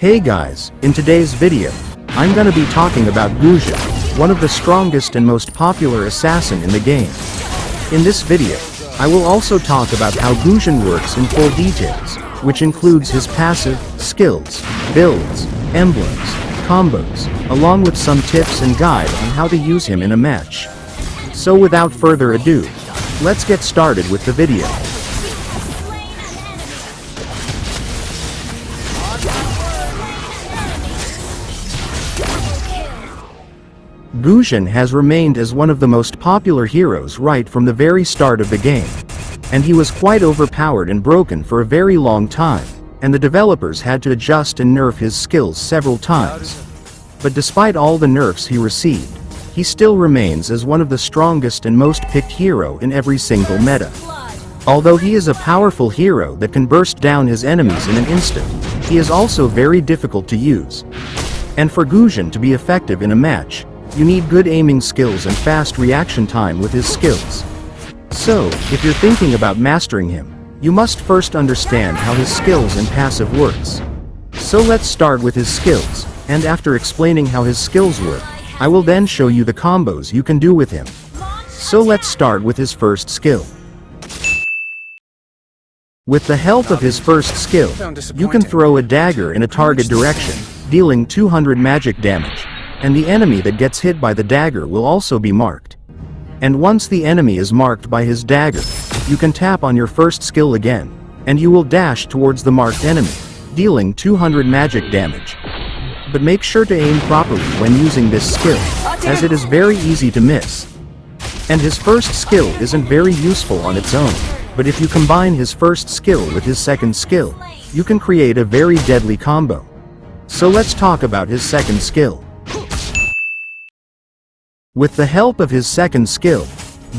Hey guys, in today's video, I'm gonna be talking about Gusion, one of the strongest and most popular assassin in the game. In this video, I will also talk about how Gusion works in full details, which includes his passive, skills, builds, emblems, combos, along with some tips and guide on how to use him in a match. So without further ado, let's get started with the video. Gusion has remained as one of the most popular heroes right from the very start of the game. And he was quite overpowered and broken for a very long time, and the developers had to adjust and nerf his skills several times. But despite all the nerfs he received, he still remains as one of the strongest and most picked hero in every single meta. Although he is a powerful hero that can burst down his enemies in an instant, he is also very difficult to use. And for Gusion to be effective in a match, you need good aiming skills and fast reaction time with his skills. So, if you're thinking about mastering him, you must first understand how his skills and passive works. So let's start with his skills, and after explaining how his skills work, I will then show you the combos you can do with him. So let's start with his first skill. With the help of his first skill, you can throw a dagger in a target direction, dealing 200 magic damage. And the enemy that gets hit by the dagger will also be marked. And once the enemy is marked by his dagger, you can tap on your first skill again, and you will dash towards the marked enemy, dealing 200 magic damage. But make sure to aim properly when using this skill, as it is very easy to miss. And his first skill isn't very useful on its own, but if you combine his first skill with his second skill, you can create a very deadly combo. So let's talk about his second skill. With the help of his second skill,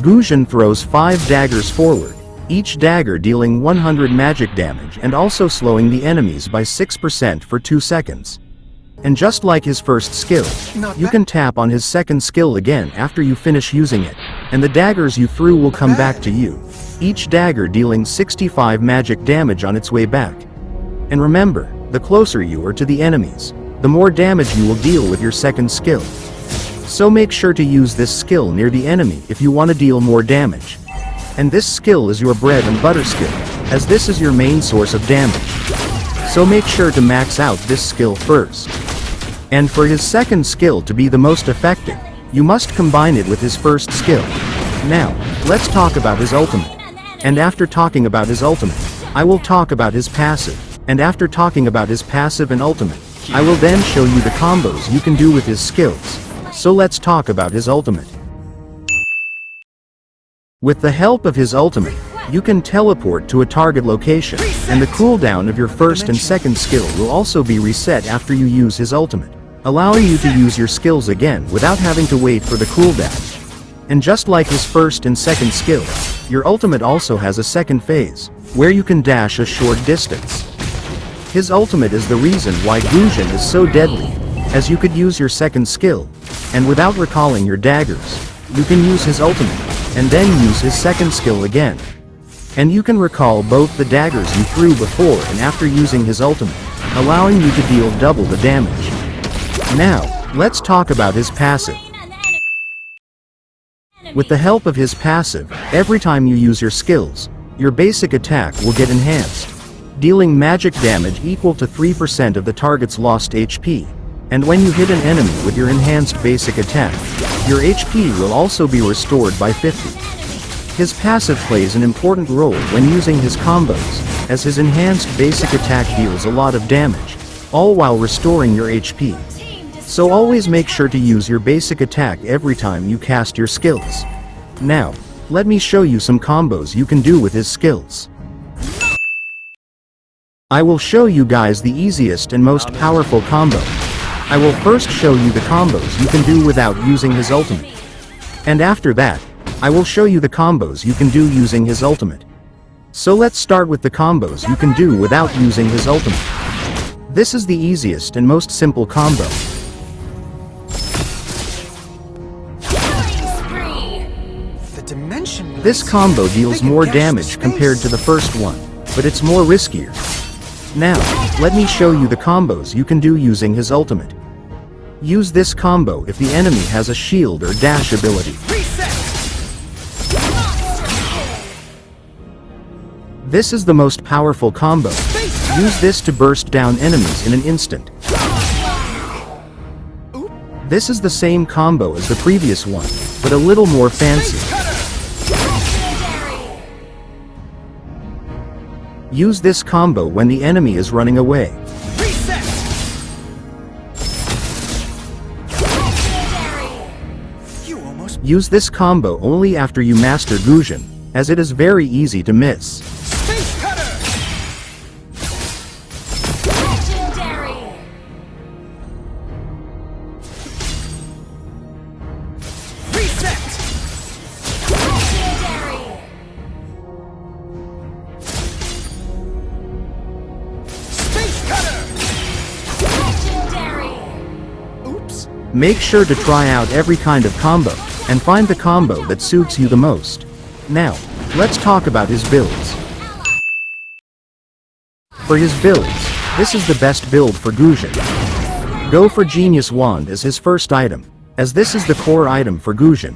Gusion throws 5 daggers forward, each dagger dealing 100 magic damage and also slowing the enemies by 6% for 2 seconds. And just like his first skill, you can tap on his second skill again after you finish using it, and the daggers you threw will come back to you, each dagger dealing 65 magic damage on its way back. And remember, the closer you are to the enemies, the more damage you will deal with your second skill. So make sure to use this skill near the enemy if you want to deal more damage. And this skill is your bread and butter skill, as this is your main source of damage. So make sure to max out this skill first. And for his second skill to be the most effective, you must combine it with his first skill. Now, let's talk about his ultimate. And after talking about his ultimate, I will talk about his passive. And after talking about his passive and ultimate, I will then show you the combos you can do with his skills. So let's talk about his ultimate. With the help of his ultimate, you can teleport to a target location, and the cooldown of your first and second skill will also be reset after you use his ultimate, allowing you to use your skills again without having to wait for the cooldown. And just like his first and second skill, your ultimate also has a second phase, where you can dash a short distance. His ultimate is the reason why Gusion is so deadly, as you could use your second skill, and without recalling your daggers, you can use his ultimate, and then use his second skill again. And you can recall both the daggers you threw before and after using his ultimate, allowing you to deal double the damage. Now, let's talk about his passive. With the help of his passive, every time you use your skills, your basic attack will get enhanced, dealing magic damage equal to 3% of the target's lost HP. And when you hit an enemy with your enhanced basic attack, your HP will also be restored by 50. His passive plays an important role when using his combos, as his enhanced basic attack deals a lot of damage, all while restoring your HP. So always make sure to use your basic attack every time you cast your skills. Now, let me show you some combos you can do with his skills. I will show you guys the easiest and most powerful combo. I will first show you the combos you can do without using his ultimate. And after that, I will show you the combos you can do using his ultimate. So let's start with the combos you can do without using his ultimate. This is the easiest and most simple combo. This combo deals more damage compared to the first one, but it's more riskier. Now, let me show you the combos you can do using his ultimate. Use this combo if the enemy has a shield or dash ability. This is the most powerful combo. Use this to burst down enemies in an instant. This is the same combo as the previous one, but a little more fancy. Use this combo when the enemy is running away. Use this combo only after you master Gusion, as it is very easy to miss. Make sure to try out every kind of combo, and find the combo that suits you the most. Now, let's talk about his builds. For his builds, this is the best build for Gusion. Go for Genius Wand as his first item, as this is the core item for Gusion.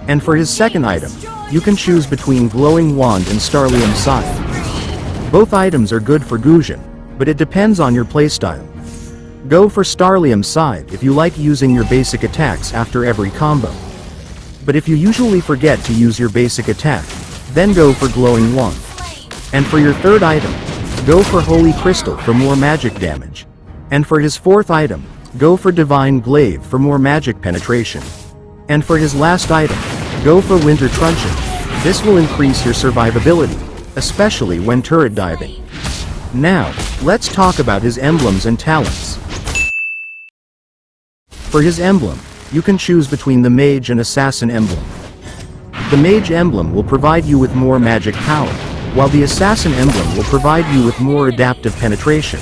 And for his second item, you can choose between Glowing Wand and Starlium Scythe. Both items are good for Gusion, but it depends on your playstyle. Go for Starlium Scythe if you like using your basic attacks after every combo. But if you usually forget to use your basic attack, then go for Glowing Wand. And for your third item, go for Holy Crystal for more magic damage. And for his fourth item, go for Divine Glaive for more magic penetration. And for his last item, go for Winter Truncheon. This will increase your survivability, especially when turret diving. Now, let's talk about his emblems and talents. For his emblem, you can choose between the Mage and Assassin emblem. The Mage emblem will provide you with more magic power, while the Assassin emblem will provide you with more adaptive penetration.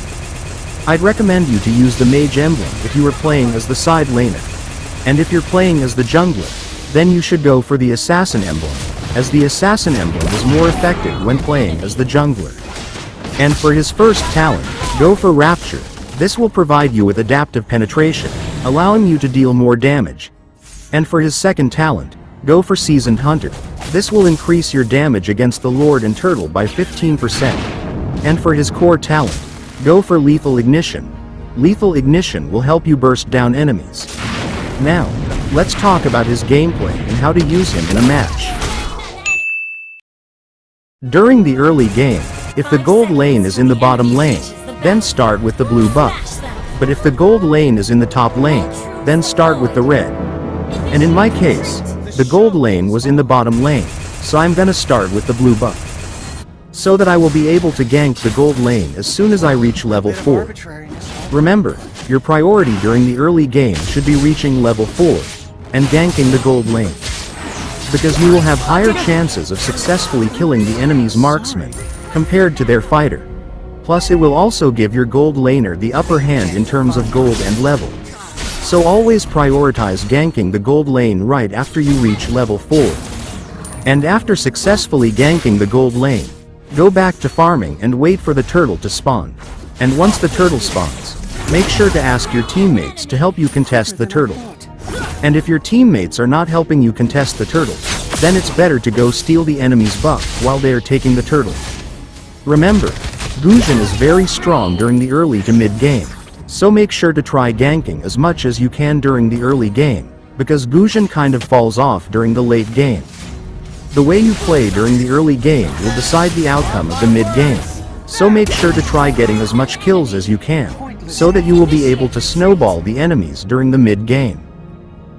I'd recommend you to use the Mage emblem if you are playing as the side laner. And if you're playing as the jungler, then you should go for the Assassin emblem, as the Assassin emblem is more effective when playing as the jungler. And for his first talent, go for Rapture. This will provide you with adaptive penetration, allowing you to deal more damage. And for his second talent, go for Seasoned Hunter. This will increase your damage against the Lord and Turtle by 15%. And for his core talent, go for Lethal Ignition. Lethal Ignition will help you burst down enemies. Now, let's talk about his gameplay and how to use him in a match. During the early game, if the gold lane is in the bottom lane, then start with the blue buff. But if the gold lane is in the top lane, then start with the red. And in my case, the gold lane was in the bottom lane, so I'm gonna start with the blue buff. So that I will be able to gank the gold lane as soon as I reach level 4. Remember, your priority during the early game should be reaching level 4, and ganking the gold lane. Because you will have higher chances of successfully killing the enemy's marksman, compared to their fighter. Plus it will also give your gold laner the upper hand in terms of gold and level. So always prioritize ganking the gold lane right after you reach level 4. And after successfully ganking the gold lane, go back to farming and wait for the turtle to spawn. And once the turtle spawns, make sure to ask your teammates to help you contest the turtle. And if your teammates are not helping you contest the turtle, then it's better to go steal the enemy's buff while they are taking the turtle. Remember, Gusion is very strong during the early to mid game, so make sure to try ganking as much as you can during the early game, because Gusion kind of falls off during the late game. The way you play during the early game will decide the outcome of the mid game, so make sure to try getting as much kills as you can, so that you will be able to snowball the enemies during the mid game.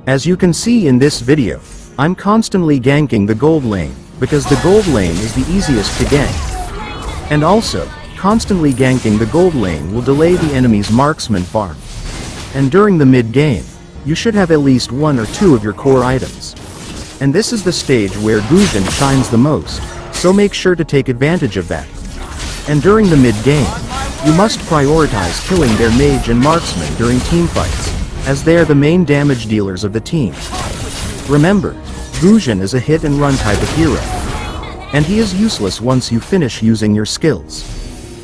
As you can see in this video, I'm constantly ganking the gold lane, because the gold lane is the easiest to gank. And also, constantly ganking the gold lane will delay the enemy's marksman farm. And during the mid-game, you should have at least 1 or 2 of your core items. And this is the stage where Gusion shines the most, so make sure to take advantage of that. And during the mid-game, you must prioritize killing their mage and marksman during teamfights, as they are the main damage dealers of the team. Remember, Gusion is a hit-and-run type of hero, and he is useless once you finish using your skills.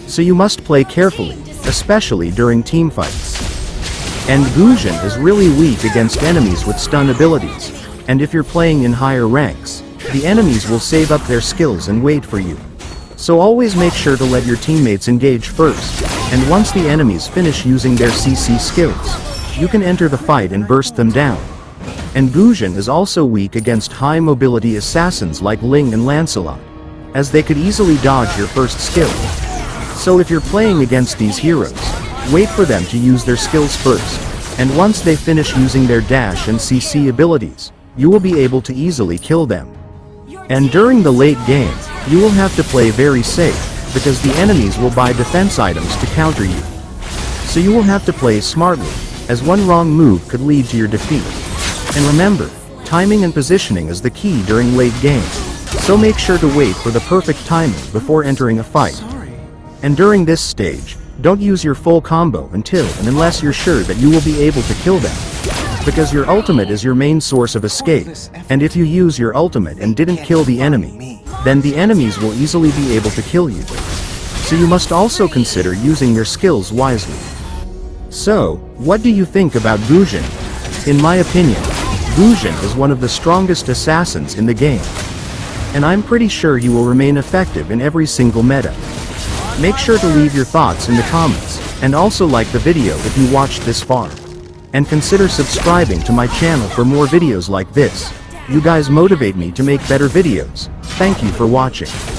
so you must play carefully, especially during teamfights. And Gusion is really weak against enemies with stun abilities, and if you're playing in higher ranks, the enemies will save up their skills and wait for you. So always make sure to let your teammates engage first, and once the enemies finish using their CC skills, you can enter the fight and burst them down. And Gusion is also weak against high mobility assassins like Ling and Lancelot, as they could easily dodge your first skill. So if you're playing against these heroes, wait for them to use their skills first, and once they finish using their dash and CC abilities, you will be able to easily kill them. And during the late game, you will have to play very safe, because the enemies will buy defense items to counter you. So you will have to play smartly, as one wrong move could lead to your defeat. And remember, timing and positioning is the key during late game, so make sure to wait for the perfect timing before entering a fight. And during this stage, don't use your full combo until and unless you're sure that you will be able to kill them. Because your ultimate is your main source of escape, and if you use your ultimate and didn't kill the enemy, then the enemies will easily be able to kill you. So you must also consider using your skills wisely. So, what do you think about Gusion? In my opinion, Gusion is one of the strongest assassins in the game. And I'm pretty sure he will remain effective in every single meta. Make sure to leave your thoughts in the comments, and also like the video if you watched this far. And consider subscribing to my channel for more videos like this. You guys motivate me to make better videos. Thank you for watching.